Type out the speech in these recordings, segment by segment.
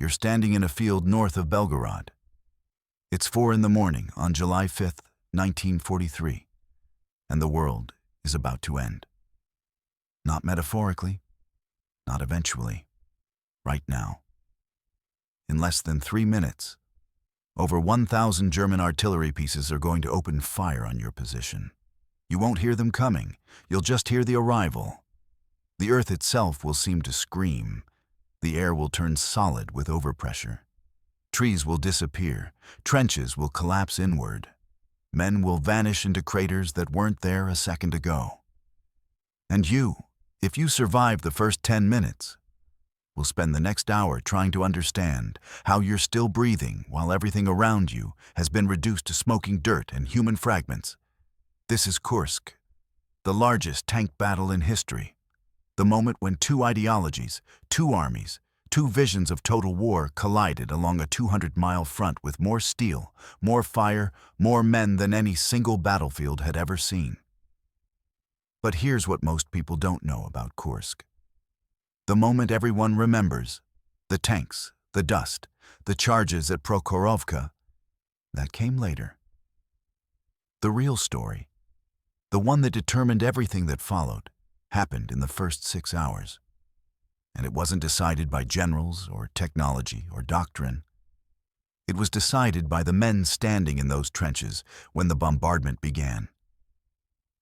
You're standing in a field north of Belgorod. It's 4 in the morning on July 5th, 1943, and the world is about to end. Not metaphorically, not eventually, right now. In less than 3 minutes, over 1,000 German artillery pieces are going to open fire on your position. You won't hear them coming, you'll just hear the arrival. The earth itself will seem to scream. The air will turn solid with overpressure. Trees will disappear, trenches will collapse inward. Men will vanish into craters that weren't there a second ago. And you, if you survive the first 10 minutes, will spend the next hour trying to understand how you're still breathing while everything around you has been reduced to smoking dirt and human fragments. This is Kursk, the largest tank battle in history. The moment when two ideologies, two armies, two visions of total war collided along a 200-mile front with more steel, more fire, more men than any single battlefield had ever seen. But here's what most people don't know about Kursk. The moment everyone remembers, the tanks, the dust, the charges at Prokhorovka, that came later. The real story, the one that determined everything that followed, happened in the first 6 hours. And it wasn't decided by generals or technology or doctrine. It was decided by the men standing in those trenches when the bombardment began,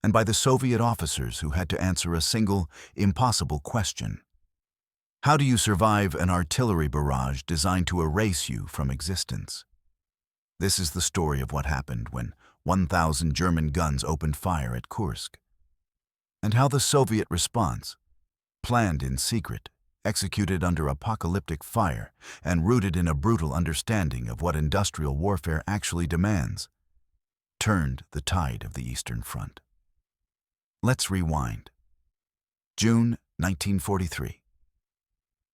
and by the Soviet officers who had to answer a single, impossible question. How do you survive an artillery barrage designed to erase you from existence? This is the story of what happened when 1,000 German guns opened fire at Kursk, and how the Soviet response, planned in secret, executed under apocalyptic fire, and rooted in a brutal understanding of what industrial warfare actually demands, turned the tide of the Eastern Front. Let's rewind. June 1943.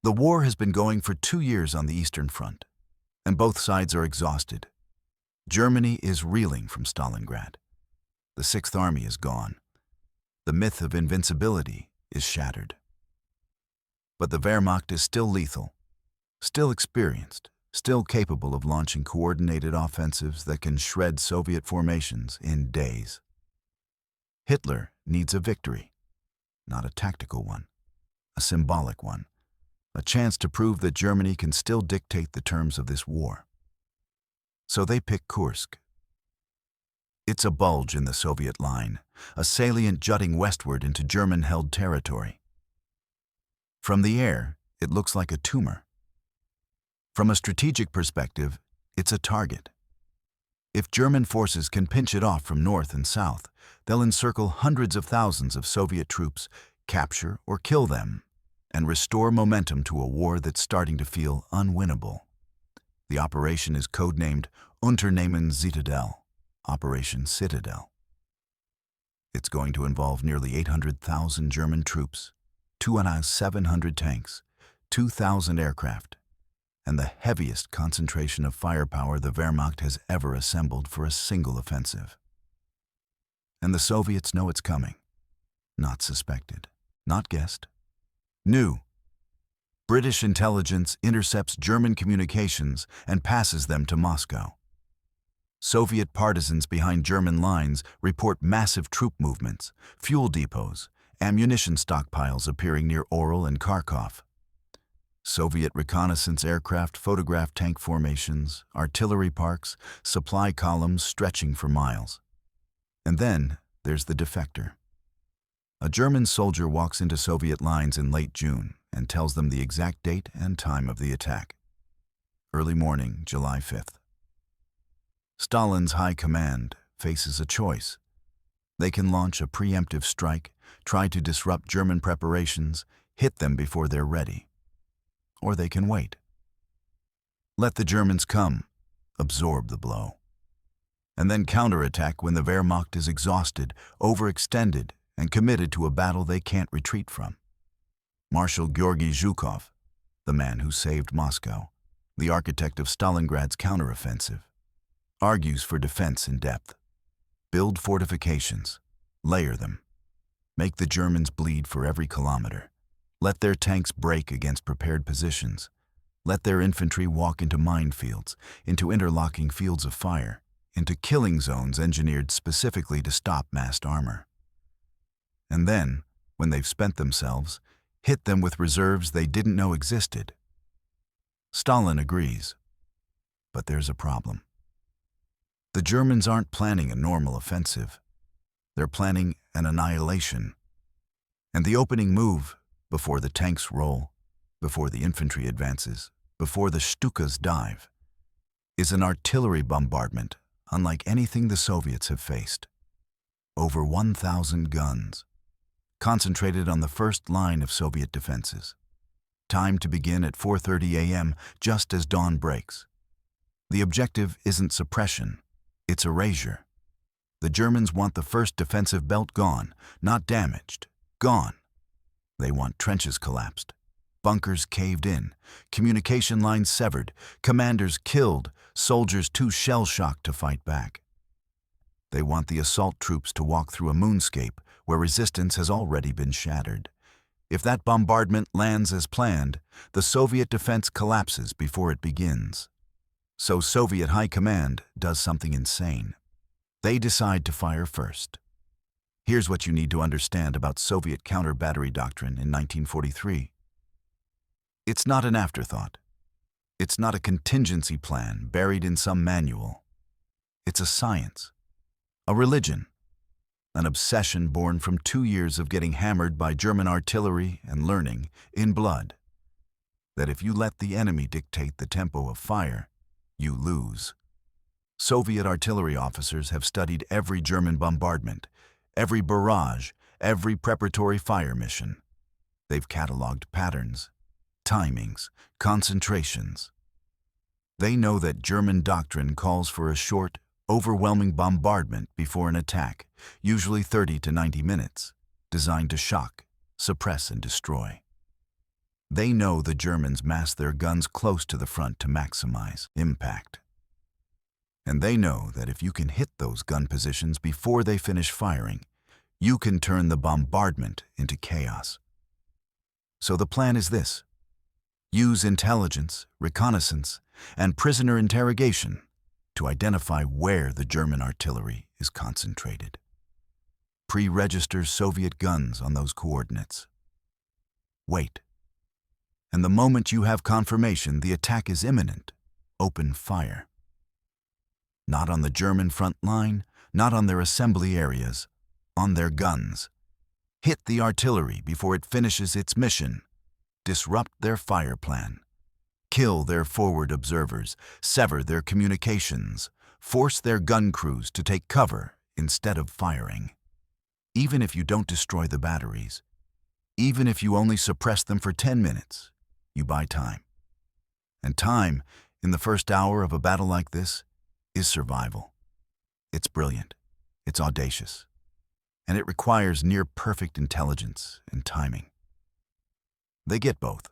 The war has been going for 2 years on the Eastern Front, and both sides are exhausted. Germany is reeling from Stalingrad. The Sixth Army is gone. The myth of invincibility is shattered. But the Wehrmacht is still lethal, still experienced, still capable of launching coordinated offensives that can shred Soviet formations in days. Hitler needs a victory, not a tactical one, a symbolic one, a chance to prove that Germany can still dictate the terms of this war. So they pick Kursk. It's a bulge in the Soviet line, a salient jutting westward into German-held territory. From the air, it looks like a tumor. From a strategic perspective, it's a target. If German forces can pinch it off from north and south, they'll encircle hundreds of thousands of Soviet troops, capture or kill them, and restore momentum to a war that's starting to feel unwinnable. The operation is codenamed Unternehmen Zitadelle, Operation Citadel. It's going to involve nearly 800,000 German troops, 2,700 tanks, 2,000 aircraft, and the heaviest concentration of firepower the Wehrmacht has ever assembled for a single offensive. And the Soviets know it's coming. Not suspected, not guessed. Knew. British intelligence intercepts German communications and passes them to Moscow. Soviet partisans behind German lines report massive troop movements, fuel depots, ammunition stockpiles appearing near Orel and Kharkov. Soviet reconnaissance aircraft photograph tank formations, artillery parks, supply columns stretching for miles. And then there's the defector. A German soldier walks into Soviet lines in late June and tells them the exact date and time of the attack. Early morning, July 5th. Stalin's high command faces a choice. They can launch a preemptive strike, try to disrupt German preparations, hit them before they're ready. Or they can wait. Let the Germans come, absorb the blow. And then counterattack when the Wehrmacht is exhausted, overextended, and committed to a battle they can't retreat from. Marshal Georgy Zhukov, the man who saved Moscow, the architect of Stalingrad's counteroffensive, argues for defense in depth. Build fortifications, layer them, make the Germans bleed for every kilometer, let their tanks break against prepared positions, Let their infantry walk into minefields, into interlocking fields of fire, into killing zones engineered specifically to stop massed armor. And then, when they've spent themselves, hit them with reserves they didn't know existed. Stalin agrees, but there's a problem. The Germans aren't planning a normal offensive. They're planning an annihilation. And the opening move, before the tanks roll, before the infantry advances, before the Stukas dive, is an artillery bombardment unlike anything the Soviets have faced. Over 1,000 guns, concentrated on the first line of Soviet defenses. Time to begin at 4:30 a.m., just as dawn breaks. The objective isn't suppression, it's erasure. The Germans want the first defensive belt gone, not damaged, gone. They want trenches collapsed, bunkers caved in, communication lines severed, commanders killed, soldiers too shell-shocked to fight back. They want the assault troops to walk through a moonscape where resistance has already been shattered. If that bombardment lands as planned, the Soviet defense collapses before it begins. So Soviet High Command does something insane. They decide to fire first. Here's what you need to understand about Soviet counter-battery doctrine in 1943. It's not an afterthought. It's not a contingency plan buried in some manual. It's a science, a religion, an obsession born from 2 years of getting hammered by German artillery and learning, in blood, that if you let the enemy dictate the tempo of fire, you lose. Soviet artillery officers have studied every German bombardment, every barrage, every preparatory fire mission. They've cataloged patterns, timings, concentrations. They know that German doctrine calls for a short, overwhelming bombardment before an attack, usually 30 to 90 minutes, designed to shock, suppress, and destroy. They know the Germans mass their guns close to the front to maximize impact. And they know that if you can hit those gun positions before they finish firing, you can turn the bombardment into chaos. So the plan is this: use intelligence, reconnaissance, and prisoner interrogation to identify where the German artillery is concentrated. Pre-register Soviet guns on those coordinates. Wait. And the moment you have confirmation the attack is imminent, open fire. Not on the German front line, not on their assembly areas, on their guns. Hit the artillery before it finishes its mission. Disrupt their fire plan. Kill their forward observers, sever their communications, force their gun crews to take cover instead of firing. Even if you don't destroy the batteries, even if you only suppress them for 10 minutes, you buy time. And time, in the first hour of a battle like this, is survival. It's brilliant, it's audacious, and it requires near-perfect intelligence and timing. They get both.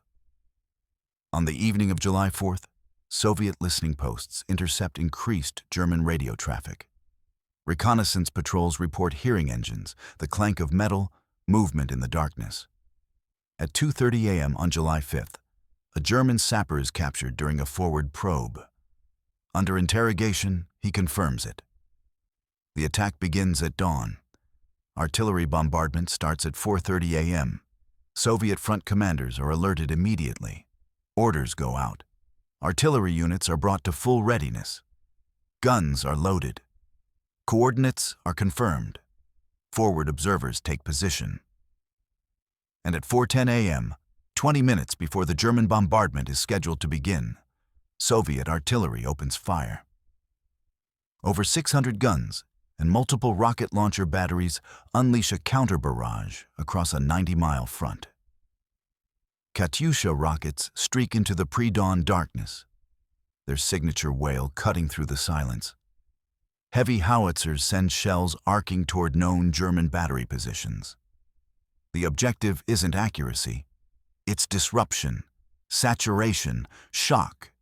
On the evening of July 4th, Soviet listening posts intercept increased German radio traffic. Reconnaissance patrols report hearing engines, the clank of metal, movement in the darkness. At 2:30 a.m. on July 5th, a German sapper is captured during a forward probe. Under interrogation, he confirms it. The attack begins at dawn. Artillery bombardment starts at 4:30 a.m. Soviet front commanders are alerted immediately. Orders go out. Artillery units are brought to full readiness. Guns are loaded. Coordinates are confirmed. Forward observers take position. And at 4:10 a.m., 20 minutes before the German bombardment is scheduled to begin, Soviet artillery opens fire. Over 600 guns and multiple rocket launcher batteries unleash a counter-barrage across a 90-mile front. Katyusha rockets streak into the pre-dawn darkness, their signature wail cutting through the silence. Heavy howitzers send shells arcing toward known German battery positions. The objective isn't accuracy, it's disruption, saturation, shock.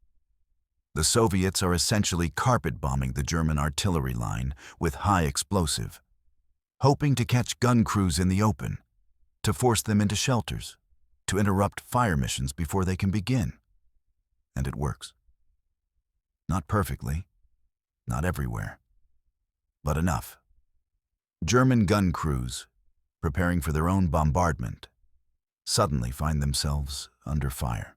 The Soviets are essentially carpet-bombing the German artillery line with high explosive, hoping to catch gun crews in the open, to force them into shelters, to interrupt fire missions before they can begin. and it works. Not perfectly, not everywhere, but enough. German gun crews, preparing for their own bombardment, suddenly find themselves under fire.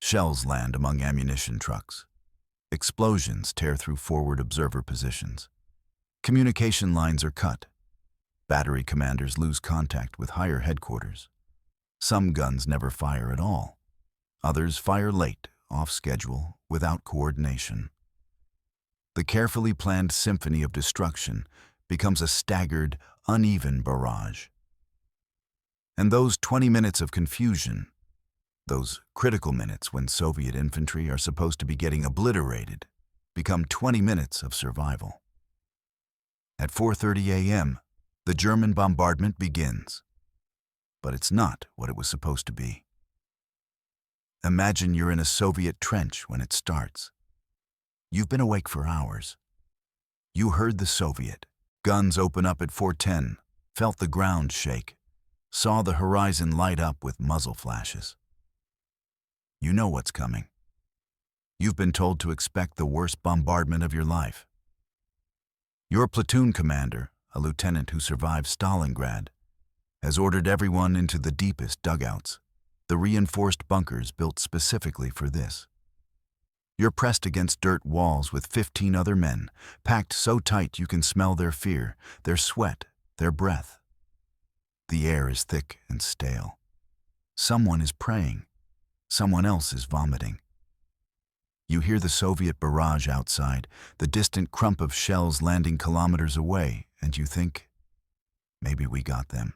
Shells land among ammunition trucks. Explosions tear through forward observer positions. Communication lines are cut. Battery commanders lose contact with higher headquarters. Some guns never fire at all. Others fire late, off schedule, without coordination. The carefully planned symphony of destruction becomes a staggered, uneven barrage. And those 20 minutes of confusion, those critical minutes when Soviet infantry are supposed to be getting obliterated, become 20 minutes of survival. At 4:30 a.m., the German bombardment begins. But it's not what it was supposed to be. Imagine you're in a Soviet trench when it starts. You've been awake for hours. You heard the Soviet. Guns open up at 4:10, felt the ground shake, saw the horizon light up with muzzle flashes. You know what's coming. You've been told to expect the worst bombardment of your life. Your platoon commander, a lieutenant who survived Stalingrad, has ordered everyone into the deepest dugouts, the reinforced bunkers built specifically for this. You're pressed against dirt walls with 15 other men, packed so tight you can smell their fear, their sweat, their breath. The air is thick and stale. Someone is praying. Someone else is vomiting. You hear the Soviet barrage outside, the distant crump of shells landing kilometers away, and you think, maybe we got them.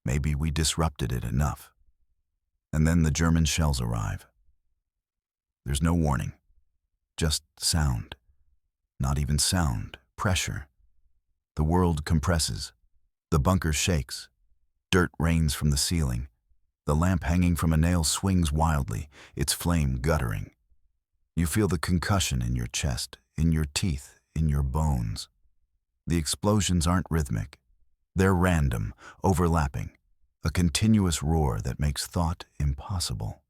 Maybe we disrupted it enough. And then the German shells arrive. There's no warning, just sound. Not even sound, pressure. The world compresses. The bunker shakes. Dirt rains from the ceiling. The lamp hanging from a nail swings wildly, its flame guttering. You feel the concussion in your chest, in your teeth, in your bones. The explosions aren't rhythmic. They're random, overlapping, a continuous roar that makes thought impossible.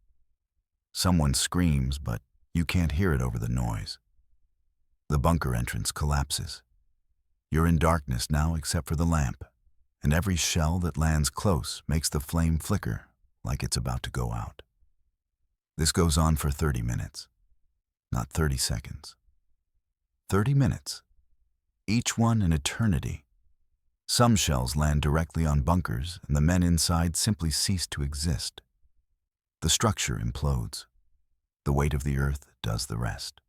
Someone screams, but you can't hear it over the noise. The bunker entrance collapses. You're in darkness now except for the lamp, and every shell that lands close makes the flame flicker like it's about to go out. This goes on for 30 minutes, not 30 seconds. 30 minutes, each one an eternity. Some shells land directly on bunkers, and the men inside simply cease to exist. The structure implodes. The weight of the earth does the rest.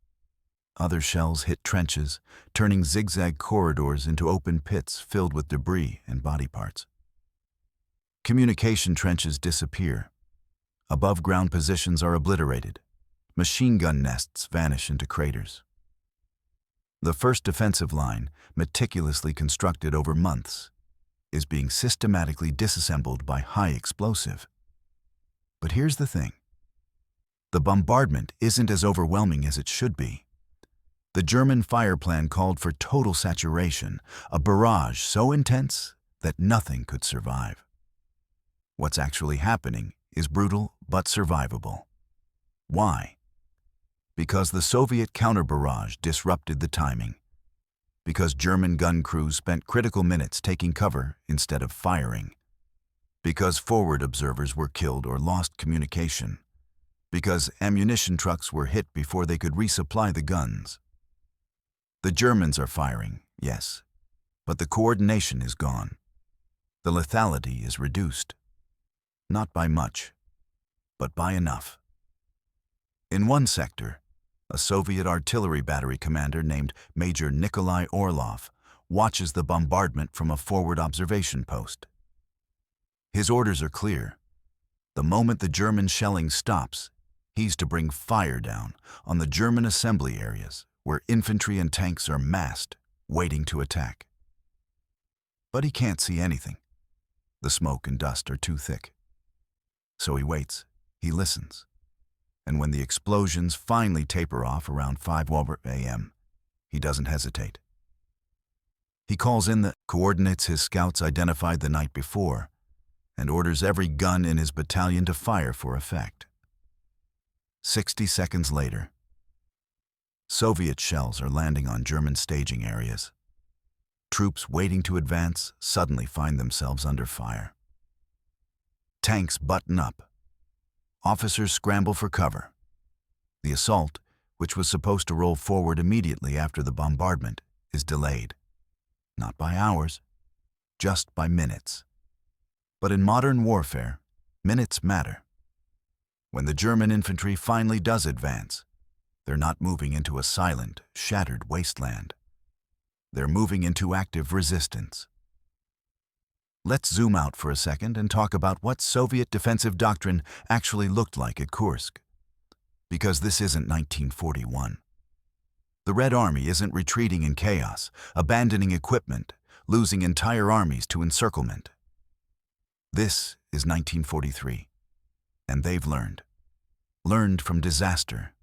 Other shells hit trenches, turning zigzag corridors into open pits filled with debris and body parts. Communication trenches disappear. Above-ground positions are obliterated. Machine gun nests vanish into craters. The first defensive line, meticulously constructed over months, is being systematically disassembled by high explosive. But here's the thing. The bombardment isn't as overwhelming as it should be. The German fire plan called for total saturation, a barrage so intense that nothing could survive. What's actually happening is brutal but survivable. Why? Because the Soviet counter-barrage disrupted the timing. Because German gun crews spent critical minutes taking cover instead of firing. Because forward observers were killed or lost communication. Because ammunition trucks were hit before they could resupply the guns. The Germans are firing, yes, but the coordination is gone. The lethality is reduced. Not by much, but by enough. In one sector, a Soviet artillery battery commander named Major Nikolai Orlov watches the bombardment from a forward observation post. His orders are clear. The moment the German shelling stops, he's to bring fire down on the German assembly areas where infantry and tanks are massed, waiting to attack. But he can't see anything. The smoke and dust are too thick. So he waits, he listens. And when the explosions finally taper off around 5 a.m., he doesn't hesitate. He calls in the coordinates his scouts identified the night before and orders every gun in his battalion to fire for effect. 60 seconds later, Soviet shells are landing on German staging areas. Troops waiting to advance suddenly find themselves under fire. Tanks button up. Officers scramble for cover. The assault, which was supposed to roll forward immediately after the bombardment, is delayed. Not by hours, just by minutes. But in modern warfare, minutes matter. When the German infantry finally does advance, they're not moving into a silent, shattered wasteland. They're moving into active resistance. Let's zoom out for a second and talk about what Soviet defensive doctrine actually looked like at Kursk. Because this isn't 1941. The Red Army isn't retreating in chaos, abandoning equipment, losing entire armies to encirclement. This is 1943, and they've learned. Learned from disaster,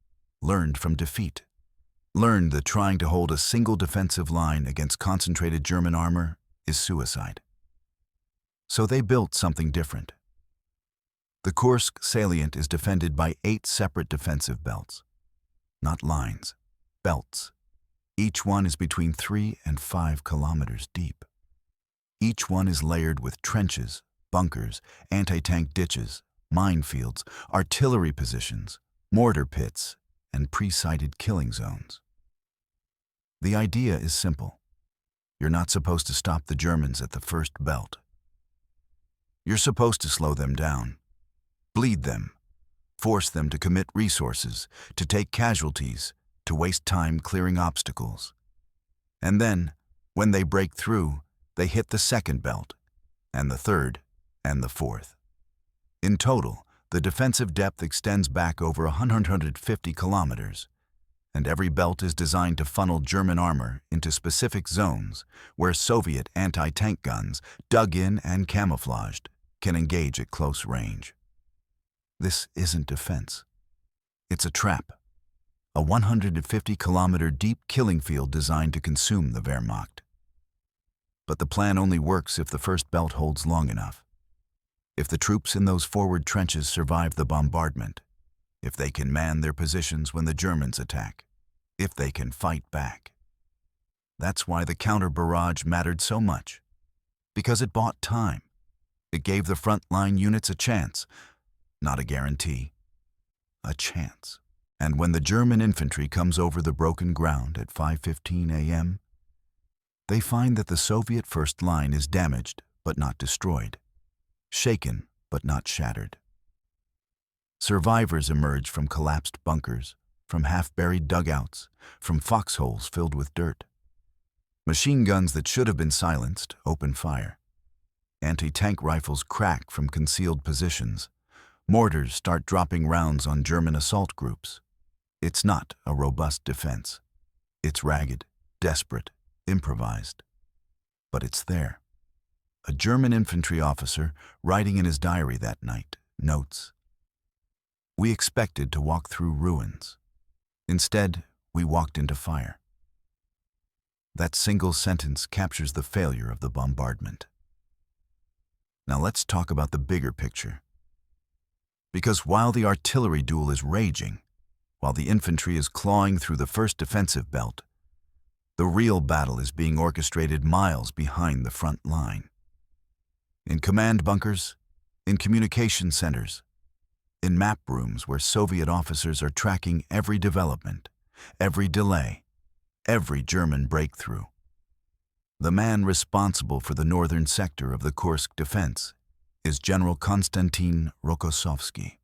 learned from defeat, learned that trying to hold a single defensive line against concentrated German armor is suicide. So they built something different. The Kursk salient is defended by 8 separate defensive belts. Not lines, belts. Each one is between 3 and 5 kilometers deep. Each one is layered with trenches, bunkers, anti-tank ditches, minefields, artillery positions, mortar pits, and pre-sighted killing zones. The idea is simple. You're not supposed to stop the Germans at the first belt. You're supposed to slow them down, bleed them, force them to commit resources, to take casualties, to waste time clearing obstacles. And then, when they break through, they hit the second belt, and the third, and the fourth. In total, the defensive depth extends back over 150 kilometers, and every belt is designed to funnel German armor into specific zones where Soviet anti-tank guns, dug in and camouflaged, can engage at close range. This isn't defense. It's a trap, a 150-kilometer deep killing field designed to consume the Wehrmacht. But the plan only works if the first belt holds long enough. If the troops in those forward trenches survive the bombardment, if they can man their positions when the Germans attack, if they can fight back. That's why the counter-barrage mattered so much, because it bought time. It gave the front-line units a chance, not a guarantee, a chance. And when the German infantry comes over the broken ground at 5:15 a.m., they find that the Soviet first line is damaged but not destroyed, shaken but not shattered. Survivors emerge from collapsed bunkers, from half-buried dugouts, from foxholes filled with dirt. Machine guns that should have been silenced open fire. Anti-tank rifles crack from concealed positions. Mortars start dropping rounds on German assault groups. It's not a robust defense. It's ragged, desperate, improvised. But it's there. A German infantry officer, writing in his diary that night, notes, "We expected to walk through ruins. Instead, we walked into fire." That single sentence captures the failure of the bombardment. Now let's talk about the bigger picture. Because while the artillery duel is raging, while the infantry is clawing through the first defensive belt, the real battle is being orchestrated miles behind the front line. In command bunkers, in communication centers, in map rooms where Soviet officers are tracking every development, every delay, every German breakthrough. The man responsible for the northern sector of the Kursk defense is General Konstantin Rokossovsky.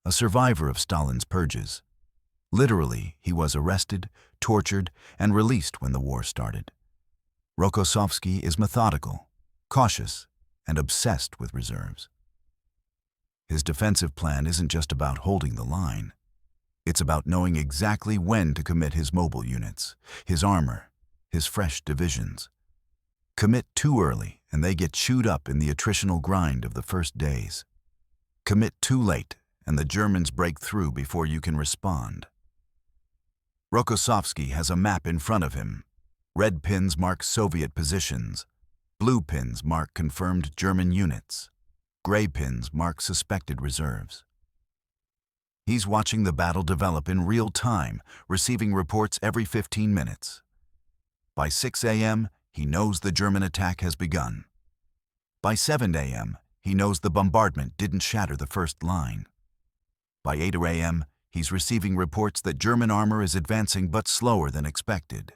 A survivor of Stalin's purges. Literally, he was arrested, tortured, and released when the war started. Rokossovsky is methodical, cautious, and obsessed with reserves. His defensive plan isn't just about holding the line. It's about knowing exactly when to commit his mobile units, his armor, his fresh divisions. Commit too early and they get chewed up in the attritional grind of the first days. Commit too late and the Germans break through before you can respond. Rokossovsky has a map in front of him. Red pins mark Soviet positions. Blue pins mark confirmed German units. Gray pins mark suspected reserves. He's watching the battle develop in real time, receiving reports every 15 minutes. By 6 a.m., he knows the German attack has begun. By 7 a.m., he knows the bombardment didn't shatter the first line. By 8 a.m., he's receiving reports that German armor is advancing but slower than expected,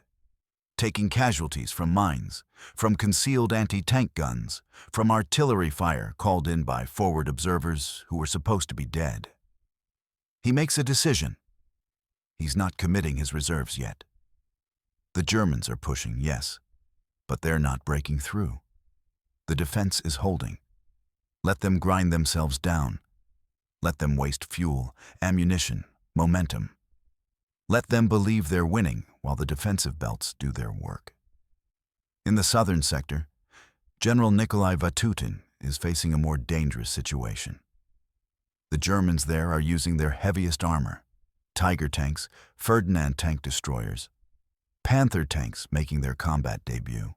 taking casualties from mines, from concealed anti-tank guns, from artillery fire called in by forward observers who were supposed to be dead. He makes a decision. He's not committing his reserves yet. The Germans are pushing, yes, but they're not breaking through. The defense is holding. Let them grind themselves down. Let them waste fuel, ammunition, momentum. Let them believe they're winning while the defensive belts do their work. In the southern sector, General Nikolai Vatutin is facing a more dangerous situation. The Germans there are using their heaviest armor, Tiger tanks, Ferdinand tank destroyers, Panther tanks making their combat debut.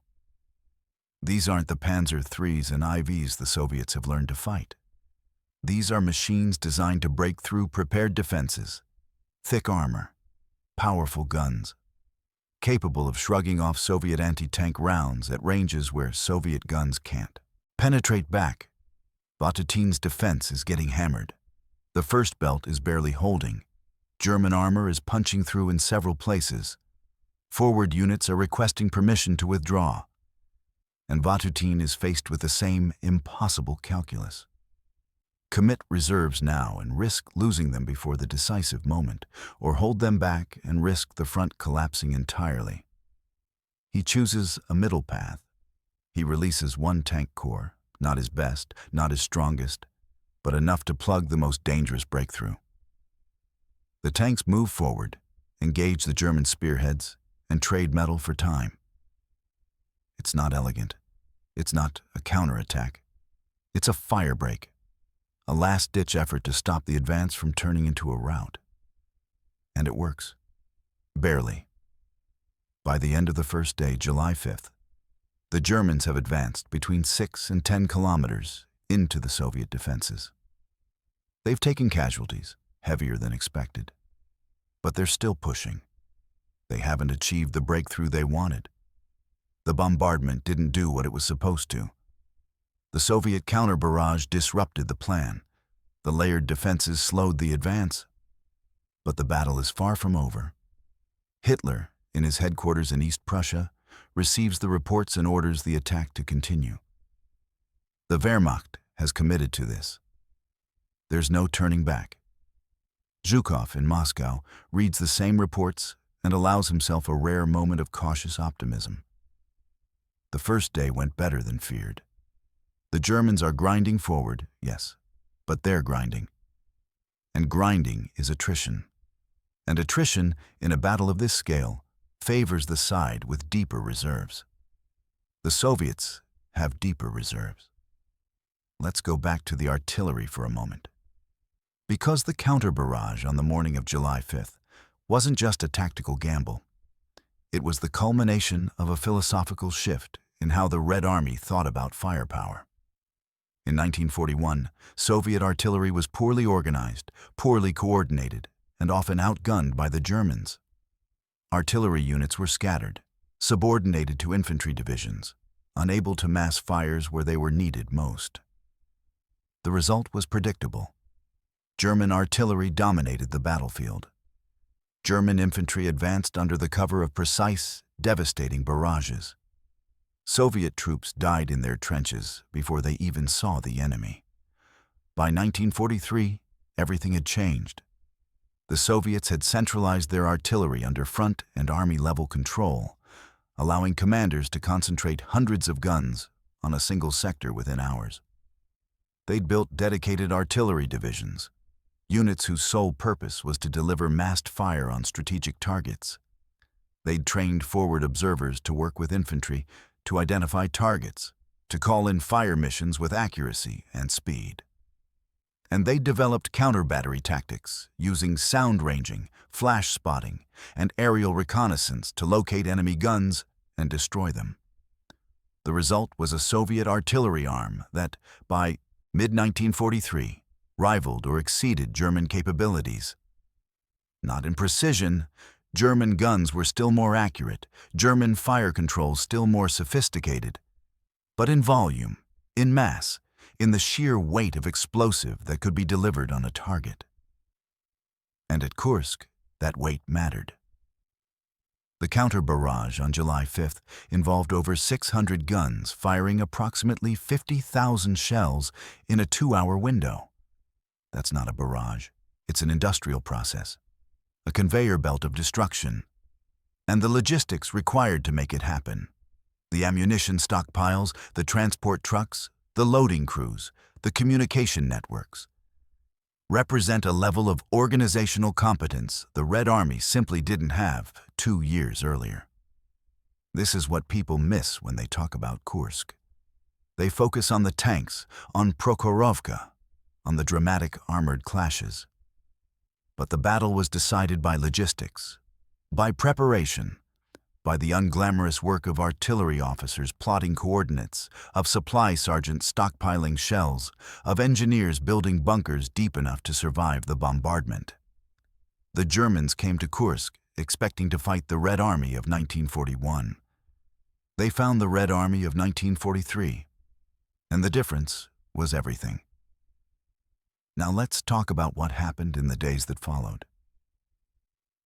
These aren't the Panzer IIIs and IVs the Soviets have learned to fight. These are machines designed to break through prepared defenses, thick armor, powerful guns, capable of shrugging off Soviet anti-tank rounds at ranges where Soviet guns can't penetrate back. Vatutin's defense is getting hammered. The first belt is barely holding. German armor is punching through in several places. Forward units are requesting permission to withdraw. And Vatutin is faced with the same impossible calculus. Commit reserves now and risk losing them before the decisive moment, or hold them back and risk the front collapsing entirely. He chooses a middle path. He releases one tank corps, not his best, not his strongest, but enough to plug the most dangerous breakthrough. The tanks move forward, engage the German spearheads, and trade metal for time. It's not elegant. It's not a counterattack. It's a firebreak, a last-ditch effort to stop the advance from turning into a rout. And it works. Barely. By the end of the first day, July 5th, the Germans have advanced between 6 and 10 kilometers into the Soviet defenses. They've taken casualties, heavier than expected, but they're still pushing. They haven't achieved the breakthrough they wanted. The bombardment didn't do what it was supposed to. The Soviet counter-barrage disrupted the plan. The layered defenses slowed the advance. But the battle is far from over. Hitler, in his headquarters in East Prussia, receives the reports and orders the attack to continue. The Wehrmacht has committed to this. There's no turning back. Zhukov in Moscow reads the same reports and allows himself a rare moment of cautious optimism. The first day went better than feared. The Germans are grinding forward, yes, but they're grinding. And grinding is attrition. And attrition, in a battle of this scale, favors the side with deeper reserves. The Soviets have deeper reserves. Let's go back to the artillery for a moment. Because the counter-barrage on the morning of July 5th wasn't just a tactical gamble. It was the culmination of a philosophical shift in how the Red Army thought about firepower. In 1941, Soviet artillery was poorly organized, poorly coordinated, and often outgunned by the Germans. Artillery units were scattered, subordinated to infantry divisions, unable to mass fires where they were needed most. The result was predictable. German artillery dominated the battlefield. German infantry advanced under the cover of precise, devastating barrages. Soviet troops died in their trenches before they even saw the enemy. By 1943, everything had changed. The Soviets had centralized their artillery under front and army-level control, allowing commanders to concentrate hundreds of guns on a single sector within hours. They'd built dedicated artillery divisions, units whose sole purpose was to deliver massed fire on strategic targets. They'd trained forward observers to work with infantry, to identify targets, to call in fire missions with accuracy and speed. And they developed counter-battery tactics, using sound ranging, flash spotting, and aerial reconnaissance to locate enemy guns and destroy them. The result was a Soviet artillery arm that, by mid-1943, rivaled or exceeded German capabilities. Not in precision. German guns were still more accurate, German fire control still more sophisticated, but in volume, in mass, in the sheer weight of explosive that could be delivered on a target. And at Kursk, that weight mattered. The counter-barrage on July 5th involved over 600 guns firing approximately 50,000 shells in a 2-hour window. That's not a barrage, it's an industrial process, a conveyor belt of destruction, and the logistics required to make it happen. The ammunition stockpiles, the transport trucks, the loading crews, the communication networks represent a level of organizational competence the Red Army simply didn't have 2 years earlier. This is what people miss when they talk about Kursk. They focus on the tanks, on Prokhorovka, on the dramatic armored clashes. But the battle was decided by logistics, by preparation, by the unglamorous work of artillery officers plotting coordinates, of supply sergeants stockpiling shells, of engineers building bunkers deep enough to survive the bombardment. The Germans came to Kursk expecting to fight the Red Army of 1941. They found the Red Army of 1943, and the difference was everything. Now let's talk about what happened in the days that followed.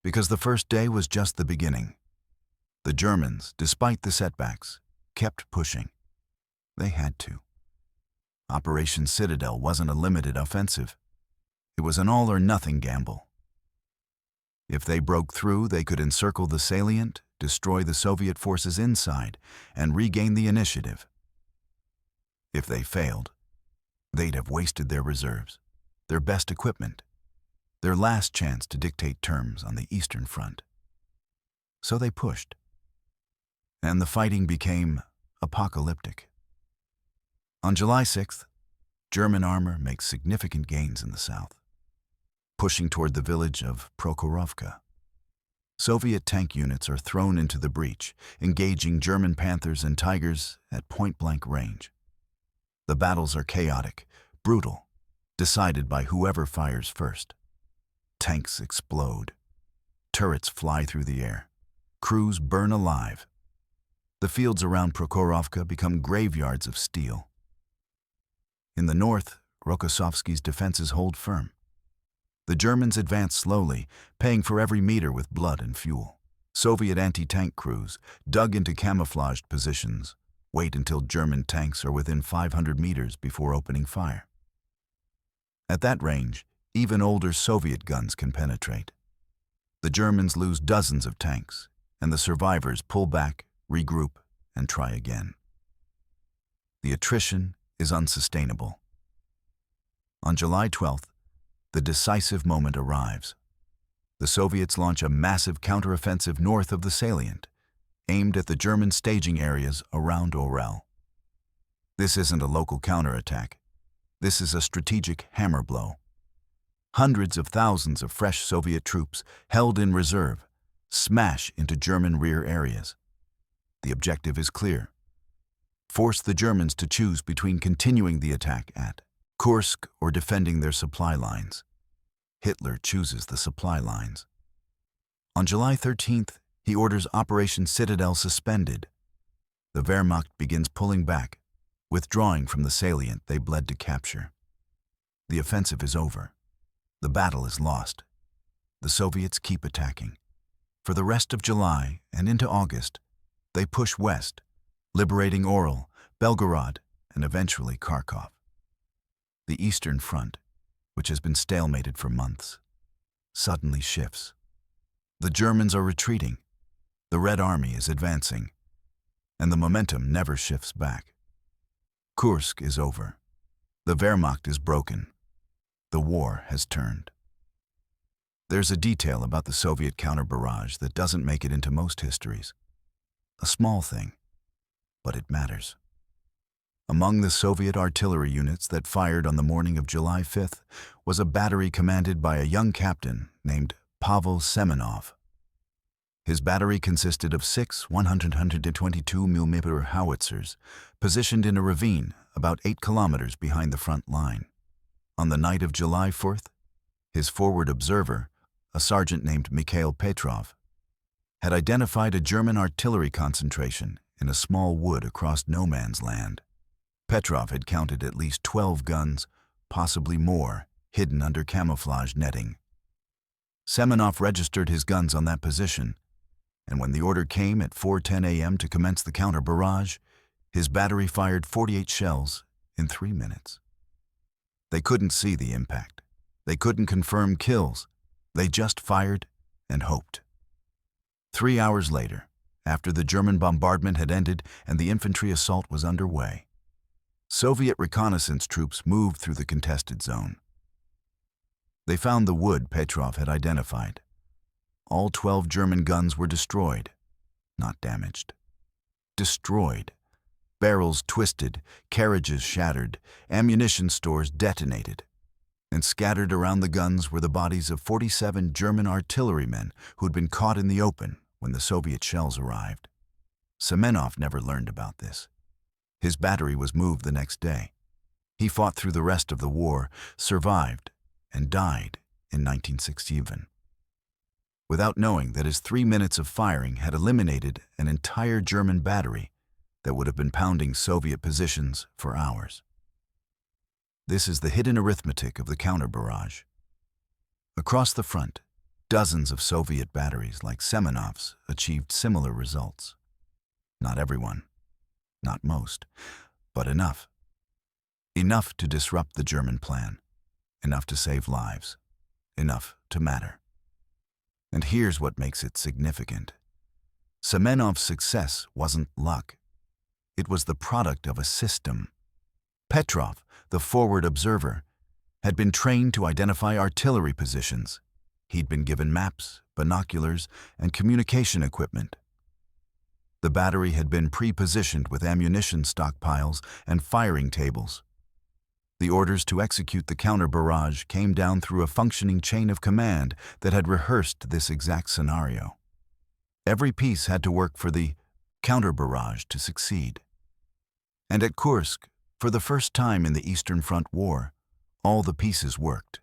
Because the first day was just the beginning. The Germans, despite the setbacks, kept pushing. They had to. Operation Citadel wasn't a limited offensive. It was an all-or-nothing gamble. If they broke through, they could encircle the salient, destroy the Soviet forces inside, and regain the initiative. If they failed, they'd have wasted their reserves, their best equipment, their last chance to dictate terms on the Eastern Front. So they pushed. And the fighting became apocalyptic. On July 6th, German armor makes significant gains in the south, pushing toward the village of Prokhorovka. Soviet tank units are thrown into the breach, engaging German Panthers and Tigers at point-blank range. The battles are chaotic, brutal, decided by whoever fires first. Tanks explode. Turrets fly through the air. Crews burn alive. The fields around Prokhorovka become graveyards of steel. In the north, Rokossovsky's defenses hold firm. The Germans advance slowly, paying for every meter with blood and fuel. Soviet anti-tank crews, dug into camouflaged positions, wait until German tanks are within 500 meters before opening fire. At that range, even older Soviet guns can penetrate. The Germans lose dozens of tanks, and the survivors pull back, regroup, and try again. The attrition is unsustainable. On July 12th, the decisive moment arrives. The Soviets launch a massive counteroffensive north of the salient, aimed at the German staging areas around Orel. This isn't a local counterattack. This is a strategic hammer blow. Hundreds of thousands of fresh Soviet troops, held in reserve, smash into German rear areas. The objective is clear. Force the Germans to choose between continuing the attack at Kursk or defending their supply lines. Hitler chooses the supply lines. On July 13th, he orders Operation Citadel suspended. The Wehrmacht begins pulling back, withdrawing from the salient they bled to capture. The offensive is over. The battle is lost. The Soviets keep attacking. For the rest of July and into August, they push west, liberating Orel, Belgorod, and eventually Kharkov. The Eastern Front, which has been stalemated for months, suddenly shifts. The Germans are retreating, the Red Army is advancing, and the momentum never shifts back. Kursk is over. The Wehrmacht is broken. The war has turned. There's a detail about the Soviet counter-barrage that doesn't make it into most histories. A small thing, but it matters. Among the Soviet artillery units that fired on the morning of July 5th was a battery commanded by a young captain named Pavel Semenov. His battery consisted of 6 122mm howitzers, positioned in a ravine about 8 kilometers behind the front line. On the night of July 4th, his forward observer, a sergeant named Mikhail Petrov, had identified a German artillery concentration in a small wood across no man's land. Petrov had counted at least 12 guns, possibly more, hidden under camouflage netting. Semenov registered his guns on that position, and when the order came at 4:10 a.m. to commence the counter-barrage, his battery fired 48 shells in 3 minutes. They couldn't see the impact. They couldn't confirm kills. They just fired and hoped. 3 hours later, after the German bombardment had ended and the infantry assault was underway, Soviet reconnaissance troops moved through the contested zone. They found the wood Petrov had identified. All 12 German guns were destroyed, not damaged. Destroyed. Barrels twisted, carriages shattered, ammunition stores detonated. And scattered around the guns were the bodies of 47 German artillerymen who'd been caught in the open when the Soviet shells arrived. Semenov never learned about this. His battery was moved the next day. He fought through the rest of the war, survived, and died in 1967, without knowing that his 3 minutes of firing had eliminated an entire German battery that would have been pounding Soviet positions for hours. This is the hidden arithmetic of the counter-barrage. Across the front, dozens of Soviet batteries like Semenov's achieved similar results. Not everyone, not most, but enough. Enough to disrupt the German plan, enough to save lives, enough to matter. And here's what makes it significant. Semenov's success wasn't luck. It was the product of a system. Petrov, the forward observer, had been trained to identify artillery positions. He'd been given maps, binoculars, and communication equipment. The battery had been pre-positioned with ammunition stockpiles and firing tables. The orders to execute the counter-barrage came down through a functioning chain of command that had rehearsed this exact scenario. Every piece had to work for the counter-barrage to succeed. And at Kursk, for the first time in the Eastern Front War, all the pieces worked.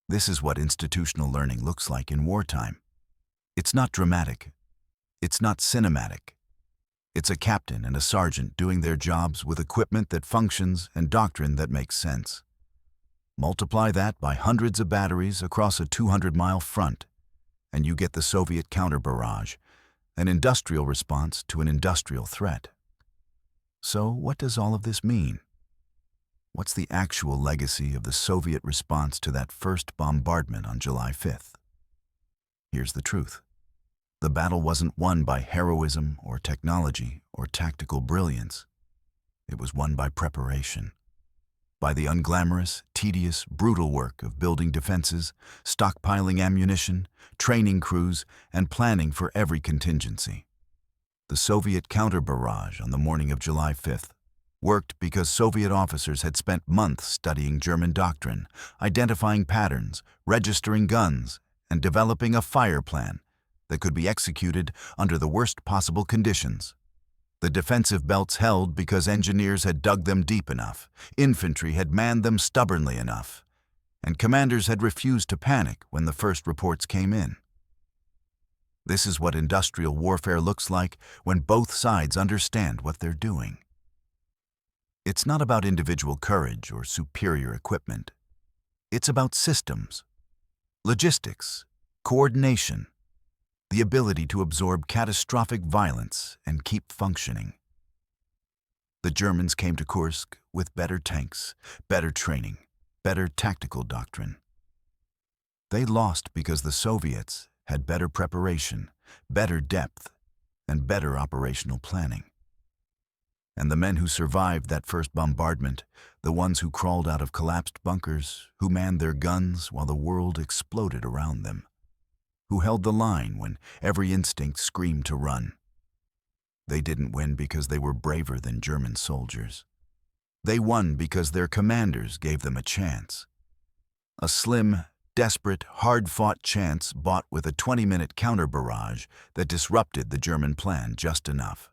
This is what institutional learning looks like in wartime. It's not dramatic. It's not cinematic. It's a captain and a sergeant doing their jobs with equipment that functions and doctrine that makes sense. Multiply that by hundreds of batteries across a 200-mile front, and you get the Soviet counter-barrage, an industrial response to an industrial threat. So what does all of this mean? What's the actual legacy of the Soviet response to that first bombardment on July 5th? Here's the truth. The battle wasn't won by heroism or technology or tactical brilliance. It was won by preparation. By the unglamorous, tedious, brutal work of building defenses, stockpiling ammunition, training crews, and planning for every contingency. The Soviet counter-barrage on the morning of July 5th worked because Soviet officers had spent months studying German doctrine, identifying patterns, registering guns, and developing a fire plan that could be executed under the worst possible conditions. The defensive belts held because engineers had dug them deep enough, infantry had manned them stubbornly enough, and commanders had refused to panic when the first reports came in. This is what industrial warfare looks like when both sides understand what they're doing. It's not about individual courage or superior equipment. It's about systems, logistics, coordination, the ability to absorb catastrophic violence and keep functioning. The Germans came to Kursk with better tanks, better training, better tactical doctrine. They lost because the Soviets had better preparation, better depth, and better operational planning. And the men who survived that first bombardment, the ones who crawled out of collapsed bunkers, who manned their guns while the world exploded around them, who held the line when every instinct screamed to run. They didn't win because they were braver than German soldiers. They won because their commanders gave them a chance. A slim, desperate, hard-fought chance bought with a 20-minute counter-barrage that disrupted the German plan just enough.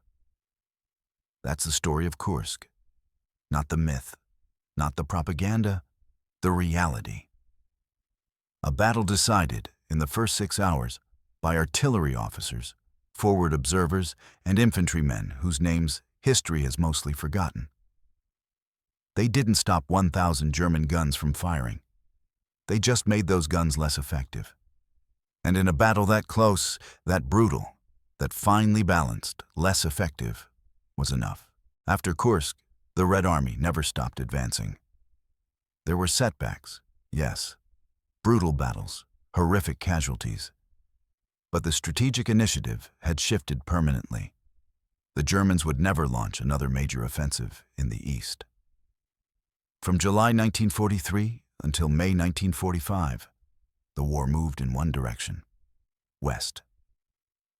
That's the story of Kursk. Not the myth, not the propaganda, The reality. A battle decided in the first 6 hours by artillery officers, forward observers, and infantrymen whose names history has mostly forgotten. They didn't stop 1,000 German guns from firing. They just made those guns less effective. And in a battle that close, that brutal, that finely balanced, less effective, was enough. After Kursk, the Red Army never stopped advancing. There were setbacks, yes, brutal battles, horrific casualties. But the strategic initiative had shifted permanently. The Germans would never launch another major offensive in the East. From July 1943 until May 1945, the war moved in one direction, west.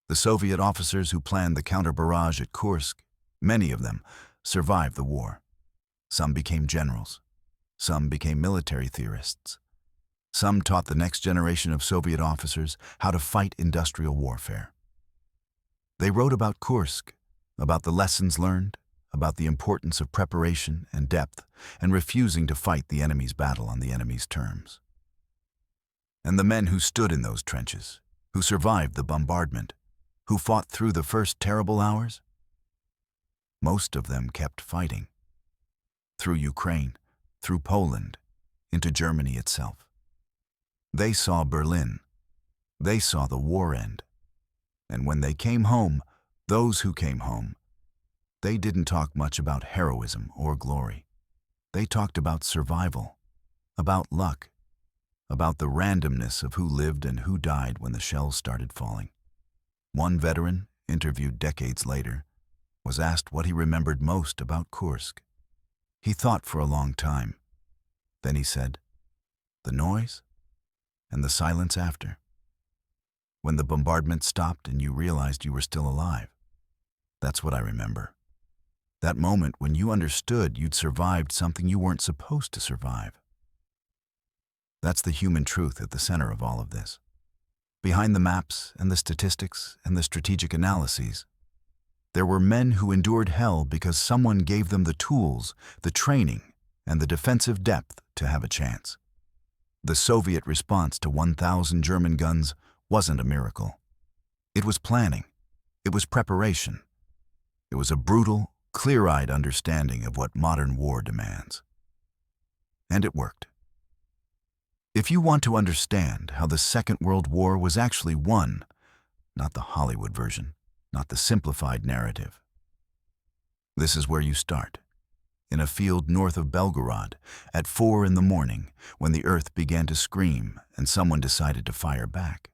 The Soviet officers who planned the counter-barrage at Kursk, many of them, survived the war. Some became generals. Some became military theorists. Some taught the next generation of Soviet officers how to fight industrial warfare. They wrote about Kursk, about the lessons learned, about the importance of preparation and depth, and refusing to fight the enemy's battle on the enemy's terms. And the men who stood in those trenches, who survived the bombardment, who fought through the first terrible hours, most of them kept fighting. Through Ukraine, through Poland, into Germany itself. They saw Berlin. They saw the war end. And when they came home, those who came home, they didn't talk much about heroism or glory. They talked about survival, about luck, about the randomness of who lived and who died when the shells started falling. One veteran, interviewed decades later, was asked what he remembered most about Kursk. He thought for a long time. Then he said, "The noise and the silence after. When the bombardment stopped and you realized you were still alive. That's what I remember. That moment when you understood you'd survived something you weren't supposed to survive." That's the human truth at the center of all of this. Behind the maps and the statistics and the strategic analyses, there were men who endured hell because someone gave them the tools, the training, and the defensive depth to have a chance. The Soviet response to 1,000 German guns wasn't a miracle. It was planning. It was preparation. It was a brutal, clear-eyed understanding of what modern war demands. And it worked. If you want to understand how the Second World War was actually won, not the Hollywood version, not the simplified narrative, this is where you start. In a field north of Belgorod, at 4 in the morning, when the earth began to scream and someone decided to fire back.